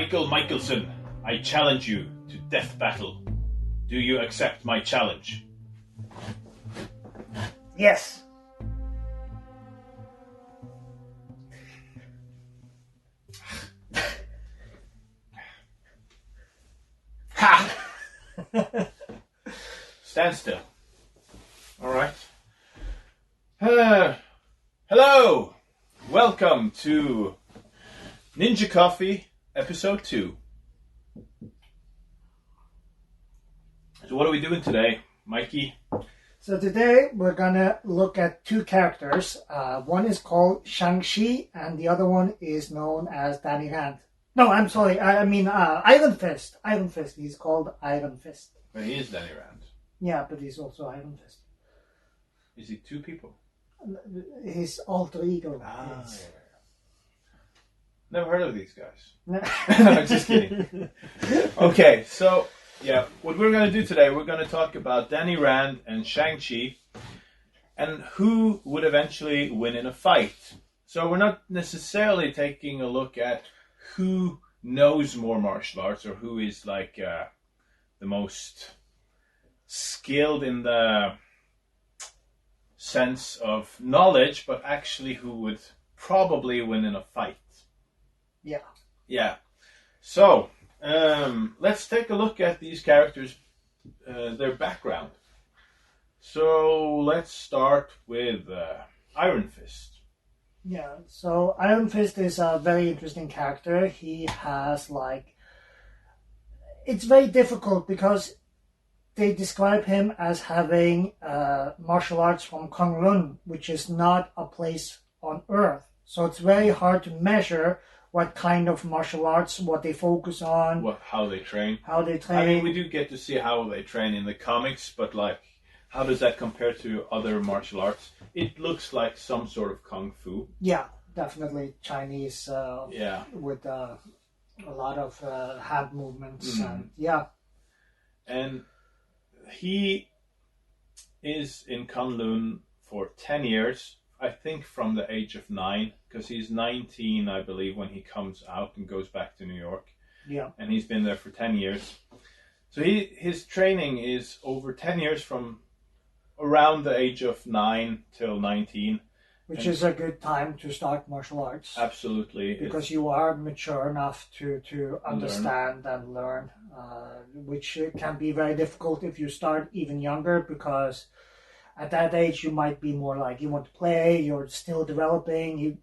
Michael Michelson, I challenge you to death battle. Do you accept my challenge? Yes. Ha! Stand still. All right. Hello. Welcome to Ninja Coffee, Episode 2. So what are we doing today, Mikey? So today we're gonna look at two characters. One is called Shang-Chi and the other one is known as Danny Rand. No, I'm sorry. I mean Iron Fist. Iron Fist. He's called Iron Fist. Well, he is Danny Rand. Yeah, but he's also Iron Fist. Is he two people? His alter ego. Ah, is... yeah. Never heard of these guys. No. Just kidding. Okay, so yeah, what we're going to do today, we're going to talk about Danny Rand and Shang-Chi and who would eventually win in a fight. So we're not necessarily taking a look at who knows more martial arts or who is like the most skilled in the sense of knowledge, but actually who would probably win in a fight. Yeah. Yeah. So, let's take a look at these characters, their background. So, let's start with Iron Fist. Yeah, so Iron Fist is a very interesting character. He has it's very difficult because they describe him as having martial arts from Kunlun, which is not a place on Earth. So it's very hard to measure what kind of martial arts, what they focus on. How they train. How they train. I mean, we do get to see how they train in the comics, but how does that compare to other martial arts? It looks like some sort of kung fu. Yeah, definitely Chinese. With a lot of hand movements. And, yeah. And he is in Kunlun for 10 years, I think from the age of 9, because he's 19, I believe, when he comes out and goes back to New York. Yeah. And he's been there for 10 years. So his training is over 10 years from around the age of 9 till 19. Which is a good time to start martial arts. Absolutely. Because you are mature enough to understand and learn, which can be very difficult if you start even younger, because at that age you might be more like you want to play, you're still developing,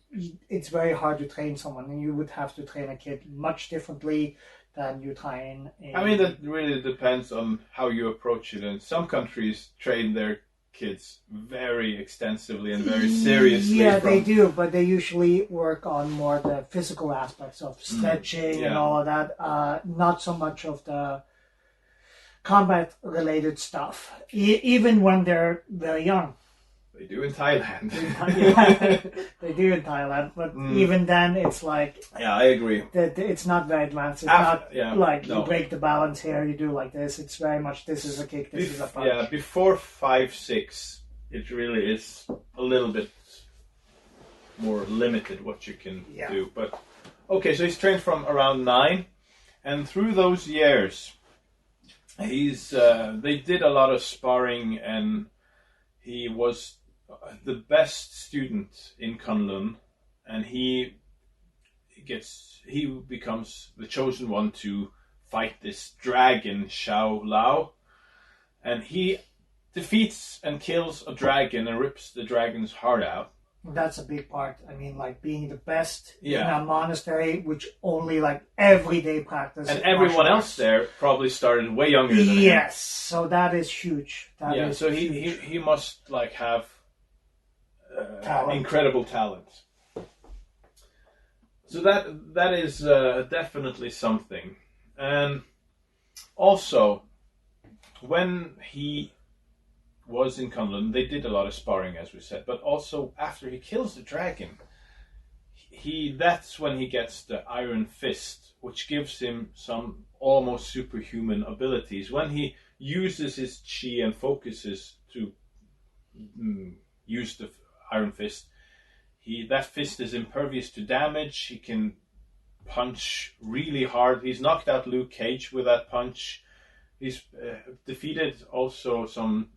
it's very hard to train someone, and you would have to train a kid much differently than you train. I mean, that really depends on how you approach it, and some countries train their kids very extensively and very seriously. Yeah, they do, but they usually work on more the physical aspects of stretching and all of that, not so much of the combat-related stuff, even when they're very young. They do in Thailand. Yeah, they do in Thailand, but even then it's like... Yeah, I agree. It's not very advanced. It's you break the balance here, you do like this. It's very much, this is a kick, this is a punch. Yeah, before 5, 6, it really is a little bit more limited what you can do. But, okay, so he's trained from around 9, and through those years, they did a lot of sparring, and he was the best student in Kunlun, and he becomes the chosen one to fight this dragon Xiao Lao, and he defeats and kills a dragon and rips the dragon's heart out. That's a big part. I mean, being the best in a monastery, which only everyday practice. And everyone else there probably started way younger than him. Yes, so that is huge. So he must have incredible talent. So that is definitely something. And also, when he was in Kunlun, they did a lot of sparring, as we said, but also after he kills the dragon, that's when he gets the Iron Fist, which gives him some almost superhuman abilities. When he uses his chi and focuses to use the Iron Fist, that fist is impervious to damage. He can punch really hard. He's knocked out Luke Cage with that punch. He's defeated also some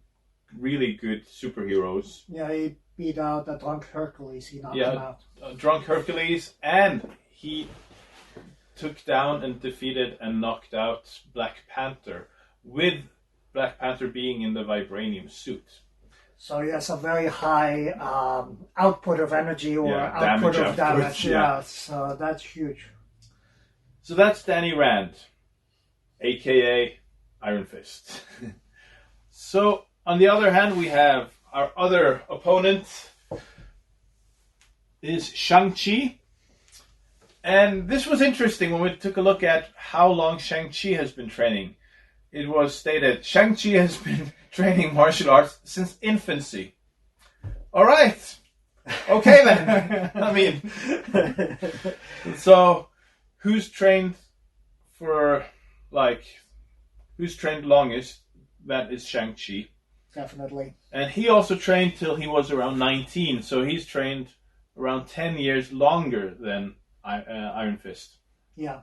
really good superheroes. Yeah, he beat out the drunk Hercules. He knocked him out. Drunk Hercules, and he took down and defeated and knocked out Black Panther, with Black Panther being in the vibranium suit. So he has a very high output of energy or output of damage. Yeah, so that's huge. So that's Danny Rand, aka Iron Fist. So on the other hand, we have our other opponent is Shang-Chi. And this was interesting when we took a look at how long Shang-Chi has been training. It was stated Shang-Chi has been training martial arts since infancy. All right. Okay then. I mean, so who's trained longest? That is Shang-Chi. Definitely. And he also trained till he was around 19, so he's trained around 10 years longer than Iron Fist. Yeah.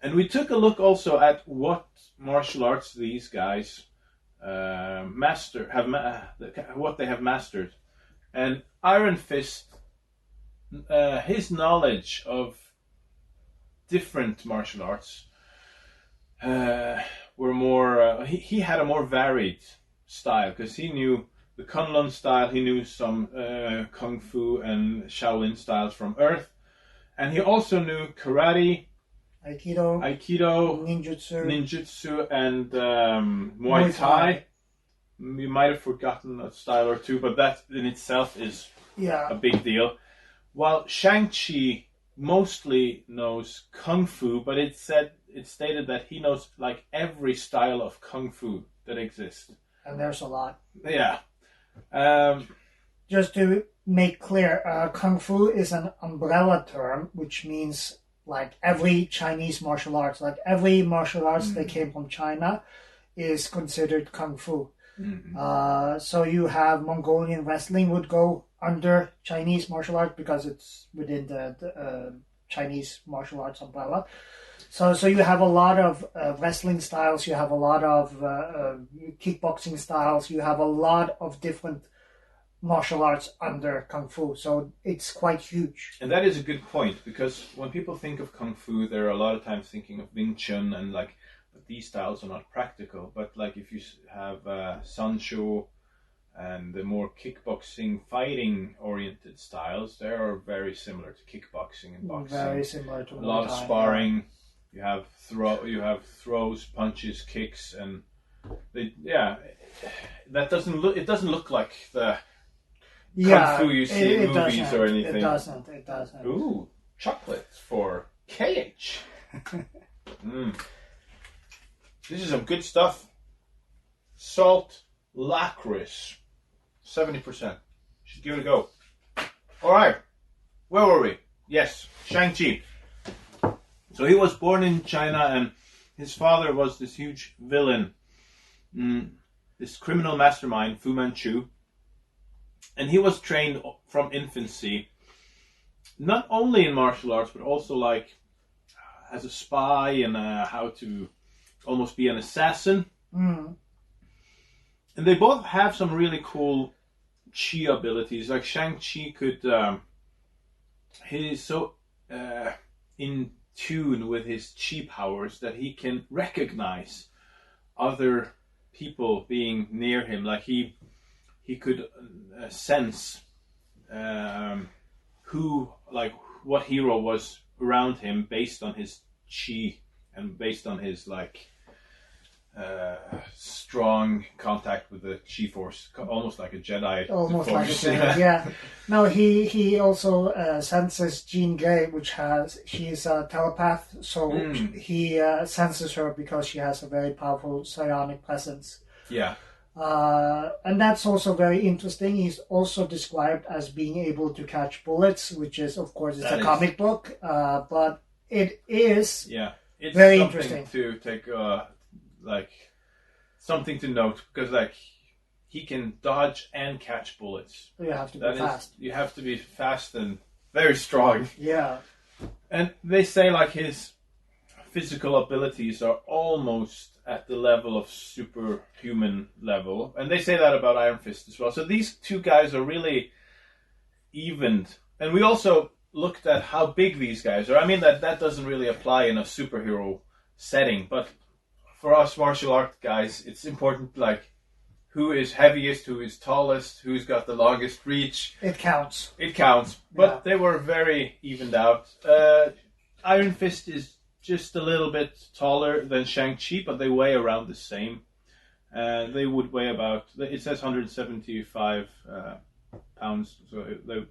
And we took a look also at what martial arts these guys what they have mastered. And Iron Fist, his knowledge of different martial arts were more. He had a more varied style because he knew the Kunlun style, he knew some Kung Fu and Shaolin styles from Earth, and he also knew karate, Aikido, ninjutsu, and Muay Thai. You might have forgotten a style or two, but that in itself is a big deal. While Shang-Chi mostly knows Kung Fu, but it stated that he knows like every style of Kung Fu that exists. And there's a lot. Yeah. Just to make clear, Kung Fu is an umbrella term, which means like every Chinese martial arts, like every martial arts that came from China is considered Kung Fu. Mm-hmm. So you have Mongolian wrestling would go under Chinese martial art because it's within the Chinese martial arts umbrella. So you have a lot of wrestling styles, you have a lot of kickboxing styles, you have a lot of different martial arts under Kung Fu. So it's quite huge. And that is a good point, because when people think of Kung Fu, they're a lot of times thinking of Wing Chun and but these styles are not practical. But like if you have Sanshou and the more kickboxing, fighting-oriented styles, they are very similar to kickboxing and boxing. Very similar to a lot of sparring. You have throws, punches, kicks, and that doesn't look. It doesn't look like the Kung Fu you see in movies or anything. It doesn't. Ooh, chocolates for KH. This is some good stuff. Salt licorice, 70%. Should give it a go. All right, where were we? Yes, Shang-Chi. So he was born in China, and his father was this huge villain, this criminal mastermind, Fu Manchu. And he was trained from infancy, not only in martial arts, but also as a spy and how to almost be an assassin. And they both have some really cool chi abilities. Like Shang-Chi could, he's so in tune with his chi powers that he can recognize other people being near him. Like he could sense what hero was around him based on his chi and based on his strong contact with the chi force, almost like a Jedi. Almost like a Jedi, yeah. No, he also senses Jean Grey, she's a telepath, so he senses her because she has a very powerful psionic presence. Yeah. And that's also very interesting. He's also described as being able to catch bullets, which is, of course, it's a comic book, but it is it's very interesting to take something to note, because he can dodge and catch bullets. You have to be fast. You have to be fast and very strong. Yeah. And they say like his physical abilities are almost at the level of superhuman level, and they say that about Iron Fist as well. So these two guys are really evened. And we also looked at how big these guys are. I mean that doesn't really apply in a superhero setting, but for us martial art guys, it's important like who is heaviest, who is tallest, who's got the longest reach. It counts. It counts. But they were very evened out. Iron Fist is just a little bit taller than Shang-Chi, but they weigh around the same. They would weigh about, it says 175 pounds, so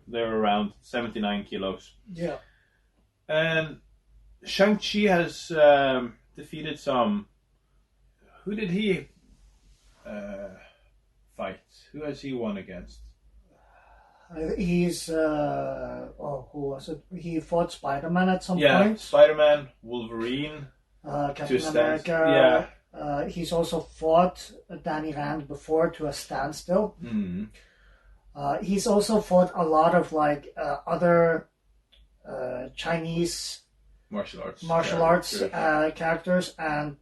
they're around 79 kilos. Yeah. And Shang-Chi has defeated some. Who did he fight? Who has he won against? He's who was it? He fought Spider-Man at some point. Yeah, Spider-Man, Wolverine, Captain America. Yeah. He's also fought Danny Rand before to a standstill. Mm-hmm. He's also fought a lot of like other Chinese martial arts characters and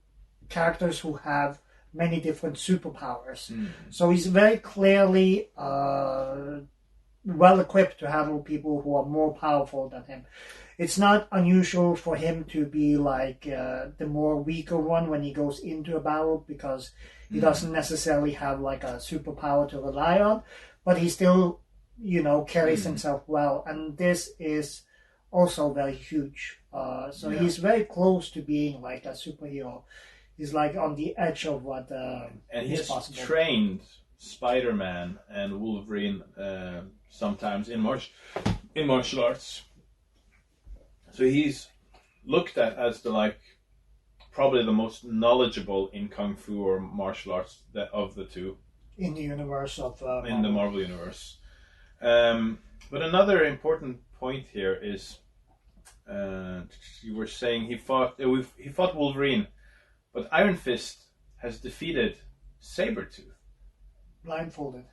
characters who have many different superpowers. Mm-hmm. So he's very clearly well equipped to handle people who are more powerful than him. It's not unusual for him to be like the more weaker one when he goes into a battle, because he doesn't necessarily have like a superpower to rely on, but he still, carries himself well. And this is also very huge. He's very close to being like a superhero. He's like on the edge of what and is he's possible. Trained Spider-Man and Wolverine sometimes in martial arts. So he's looked at as probably the most knowledgeable in kung fu or martial arts of the two in the universe of in the Marvel universe. But another important point here is you were saying he fought Wolverine, but Iron Fist has defeated Sabretooth. Blindfolded.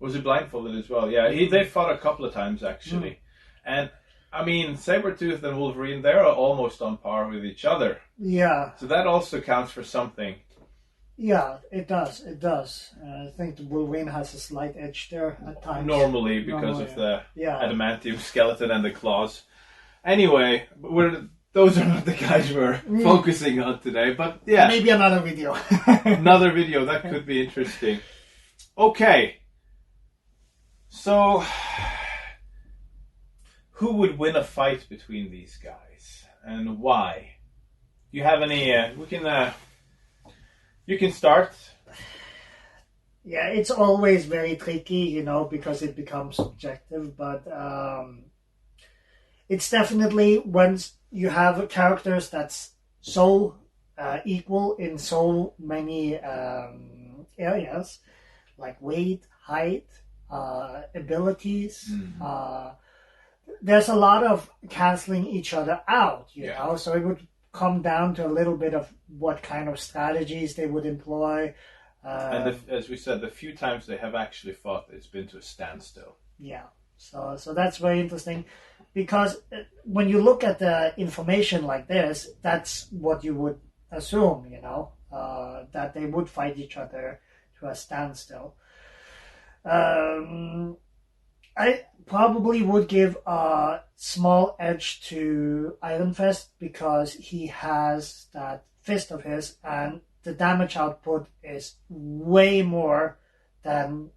Was it blindfolded as well? Yeah, they fought a couple of times actually. And I mean, Sabretooth and Wolverine, they're almost on par with each other. Yeah. So that also counts for something. Yeah, it does. It does. I think the Wolverine has a slight edge there at times. Normally, because of the adamantium skeleton and the claws. Anyway, those are not the guys we're focusing on today, but yeah. Maybe another video. Another video, that could be interesting. Okay. So, who would win a fight between these guys, and why? Do you have any? You can start. Yeah, it's always very tricky, because it becomes subjective. But it's definitely when you have characters that's so equal in so many areas, like weight, height, abilities. There's a lot of canceling each other out, you know. So it would come down to a little bit of what kind of strategies they would employ. And as we said, the few times they have actually fought, it's been to a standstill. Yeah. So that's very interesting, because when you look at the information like this, that's what you would assume, that they would fight each other to a standstill. I probably would give a small edge to Iron Fist, because he has that fist of his, and the damage output is way more than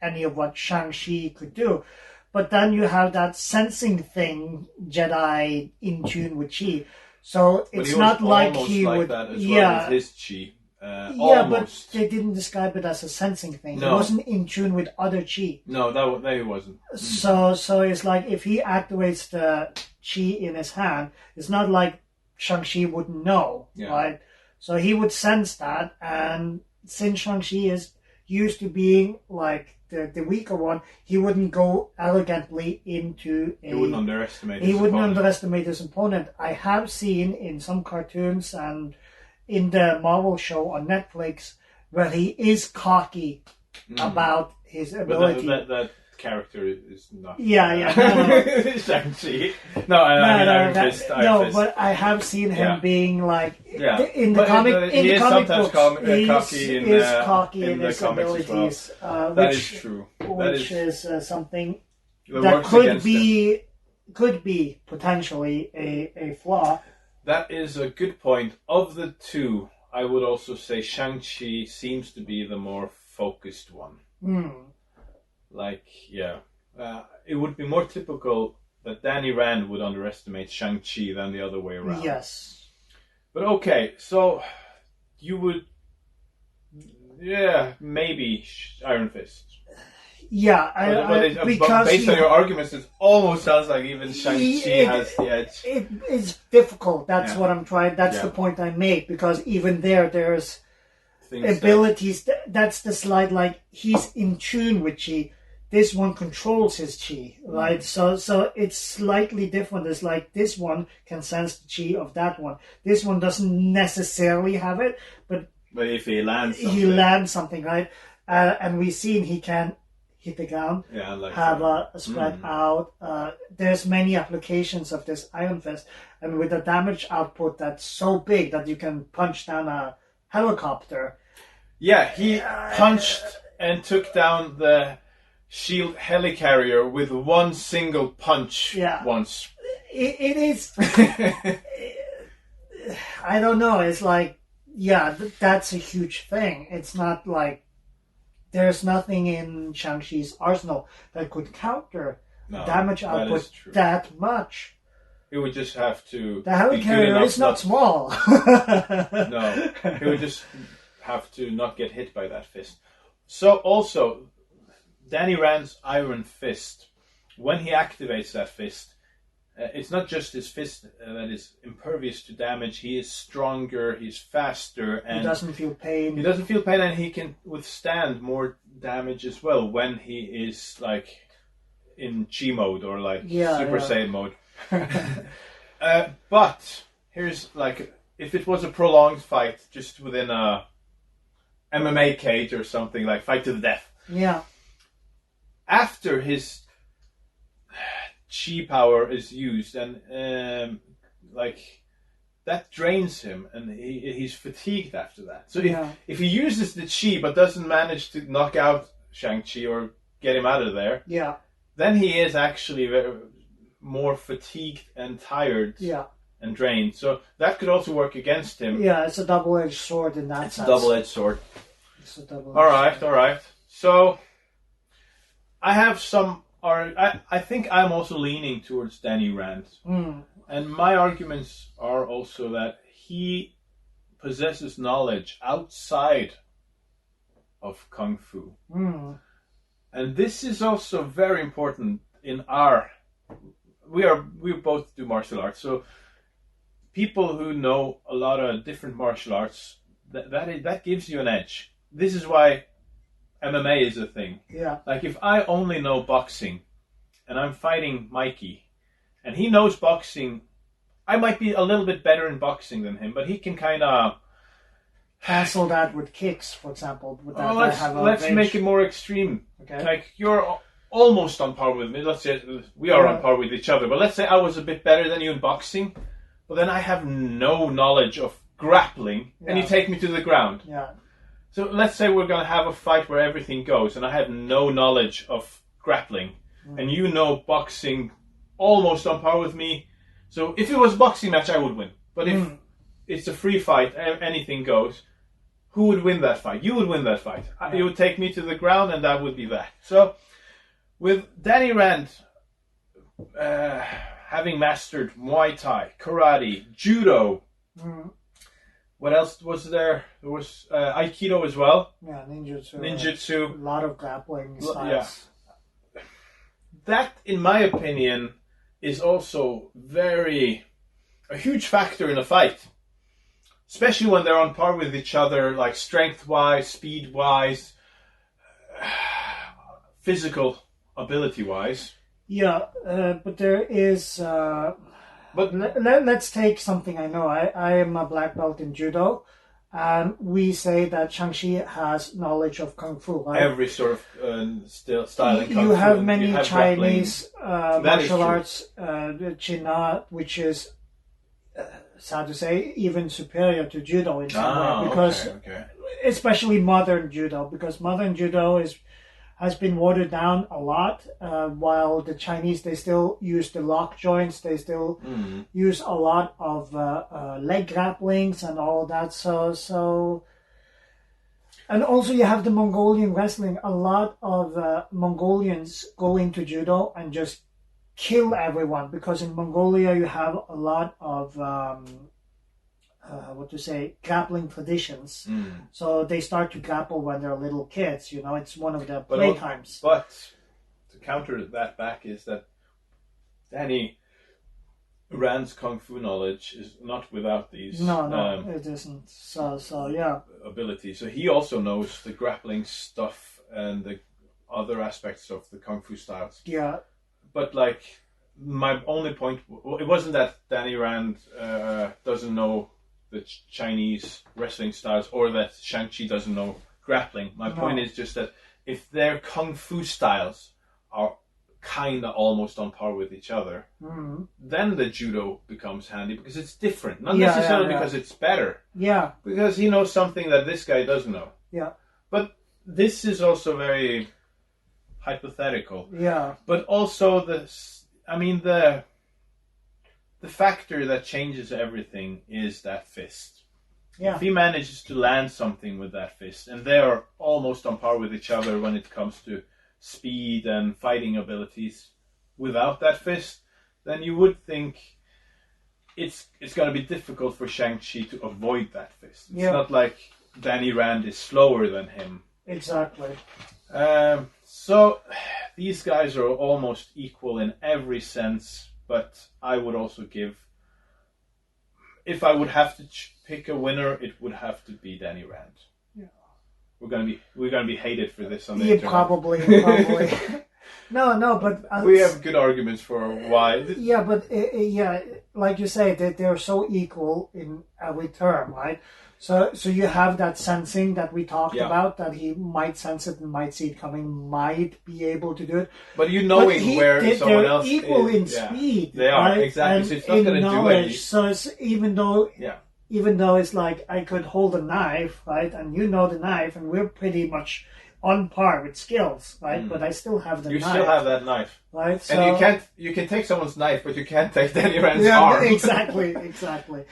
any of what Shang-Chi could do. But then you have that sensing thing, Jedi in tune with Chi. So it's not like he would. That as well with his Chi. Yeah, but they didn't describe it as a sensing thing. No. He wasn't in tune with other Chi. No, that he wasn't. So it's like if he activates the Chi in his hand, it's not like Shang-Chi wouldn't know, right? So he would sense that, and since Shang-Chi is used to being like the weaker one, he wouldn't go elegantly into He wouldn't underestimate his opponent. I have seen in some cartoons and in the Marvel show on Netflix where he is cocky about his ability. But that character is not. Yeah. No. Shang-Chi. No, I mean Iron Fist. Iron Fist. But I have seen him being like in the but comic. In he the is comic sometimes books, cocky in the his comics abilities. as well. Which That is true. Which is something that that works against him. could be potentially a flaw. That is a good point. Of the two, I would also say Shang-Chi seems to be the more focused one. Like, it would be more typical that Danny Rand would underestimate Shang-Chi than the other way around. Yes. But okay, so you would, maybe Iron Fist. Yeah, because based on your arguments, it almost sounds like even Shang-Chi has the edge. It's difficult. That's what I'm trying. That's the point I make, because even there's things abilities. That's the slide. Like, he's in tune with chi. This one controls his chi, right? So it's slightly different. It's like this one can sense the chi of that one. This one doesn't necessarily have it, but if he lands something, right? And we've seen he can hit the ground, have a spread out. There's many applications of this Iron Fist, and with a damage output that's so big that you can punch down a helicopter. Yeah, he punched and took down the shield helicarrier with one single punch once. It is. I don't know. It's like, that's a huge thing. It's not like there's nothing in Shang-Chi's arsenal that could counter damage output that much. He would just have to. The helicarrier is not small. No, he would just have to not get hit by that fist. So also, Danny Rand's Iron Fist, when he activates that fist, it's not just his fist that is impervious to damage. He is stronger, he's faster, and he doesn't feel pain. He doesn't feel pain, and he can withstand more damage as well when he is like in Chi mode or like Super Saiyan mode. But here's like, if it was a prolonged fight, just within a MMA cage or something, like fight to the death. Yeah. After his chi power is used, and like that drains him, and he's fatigued after that. So if he uses the chi but doesn't manage to knock out Shang-Chi or get him out of there, then he is actually more fatigued and tired and drained. So that could also work against him. Yeah, it's a double-edged sword in that sense. It's a double-edged sword. All right. So I have some. I think I'm also leaning towards Danny Rand, and my arguments are also that he possesses knowledge outside of kung fu, and this is also very important in our. We both do martial arts, so people who know a lot of different martial arts, that gives you an edge. This is why MMA is a thing. Yeah. Like, if I only know boxing and I'm fighting Mikey and he knows boxing, I might be a little bit better in boxing than him, but he can kind of cancel that with kicks, for example. Let's make it more extreme. Okay. Like, you're almost on par with me. Let's say we are on par with each other, but let's say I was a bit better than you in boxing, but then I have no knowledge of grappling and you take me to the ground. Yeah. So let's say we're going to have a fight where everything goes, and I have no knowledge of grappling, and you know boxing almost on par with me. So if it was a boxing match, I would win. But if it's a free fight, anything goes, who would win that fight? You would win that fight. You would take me to the ground, and that would be that. So with Danny Rand having mastered Muay Thai, karate, judo, what else was there? There was Aikido as well. Yeah, ninjutsu. A lot of grappling styles. Yeah. That, in my opinion, is also a huge factor in a fight. Especially when they're on par with each other, like strength-wise, speed-wise, physical ability-wise. Yeah, but there is... But let's take something I know. I am a black belt in judo, And we say that Shang-Chi has knowledge of Kung Fu, right? Every sort of style in Kung You Fu. have many you have Chinese martial true. arts, China, which is, sad to say, even superior to Judo in some way. Because, especially modern Judo, because modern Judo has been watered down a lot, while the Chinese, they still use the lock joints, they still use a lot of leg grapplings and all of that. So, and also you have the Mongolian wrestling. A lot of Mongolians go into Judo and just kill everyone, because in Mongolia you have a lot of grappling traditions. So they start to grapple when they're little kids, you know, it's one of their playtimes. But to counter that back is that Danny Rand's Kung Fu knowledge is not without these it isn't. So yeah. abilities. So he also knows the grappling stuff and the other aspects of the Kung Fu styles. Yeah. But like, my only point, it wasn't that Danny Rand doesn't know the Chinese wrestling styles, or that Shang-Chi doesn't know grappling. My point is just that if their Kung Fu styles are kind of almost on par with each other, then the Judo becomes handy, because it's different. Not necessarily because it's better. Yeah. Because he knows something that this guy doesn't know. Yeah. But this is also very hypothetical. Yeah. But also the factor that changes everything is that fist. Yeah. If he manages to land something with that fist, and they are almost on par with each other when it comes to speed and fighting abilities without that fist, then you would think it's going to be difficult for Shang-Chi to avoid that fist. It's not like Danny Rand is slower than him. Exactly. So these guys are almost equal in every sense, but I would also give, if I would have to pick a winner, it would have to be Danny Rand. Yeah. We're gonna be hated for this on the internet. Probably. No, but we have good arguments for why. Yeah, but like you say, they're so equal in every term, right? So you have that sensing that we talked about, that he might sense it and might see it coming, might be able to do it. But you knowing where someone else is. They're equal in speed. They are, right? exactly. And so it's not going to do anything. So it's, even though it's like I could hold a knife, right, and you know the knife, and we're pretty much on par with skills, right? But I still have the knife. You still have that knife. Right? So, and you can take someone's knife, but you can't take Danny Rand's arm. Exactly.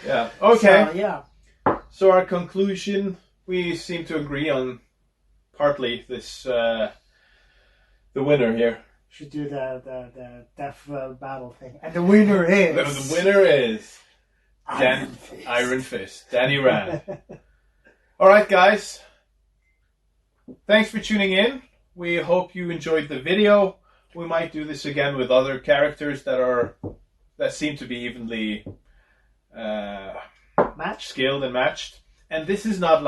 Yeah. Okay. So, So our conclusion, we seem to agree on partly this, the winner here. Should do the death battle thing. And the winner is... The winner is... Iron Fist. Danny Rand. Alright guys. Thanks for tuning in. We hope you enjoyed the video. We might do this again with other characters that seem to be evenly... skilled and matched. And this is not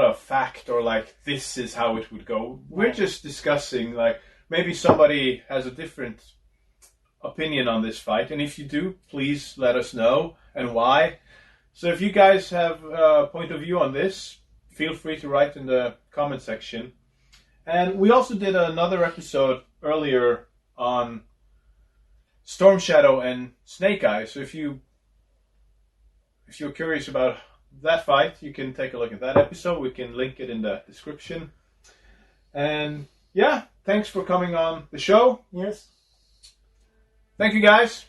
a fact, or like this is how it would go. We're just discussing, like, maybe somebody has a different opinion on this fight, and if you do, please let us know and why. So if you guys have a point of view on this, feel free to write in the comment section. And we also did another episode earlier on Storm Shadow and Snake Eyes. So if you're curious about that fight, you can take a look at that episode. We can link it in the description. And yeah, thanks for coming on the show. Yes. Thank you guys.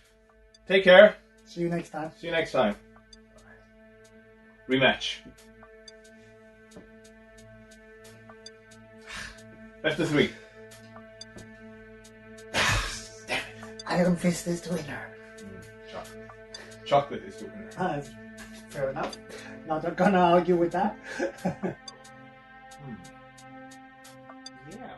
Take care. See you next time. Rematch. Best of 3. Iron Fist is the winner. Chocolate is the winner. Fair enough. Not gonna argue with that. Yeah.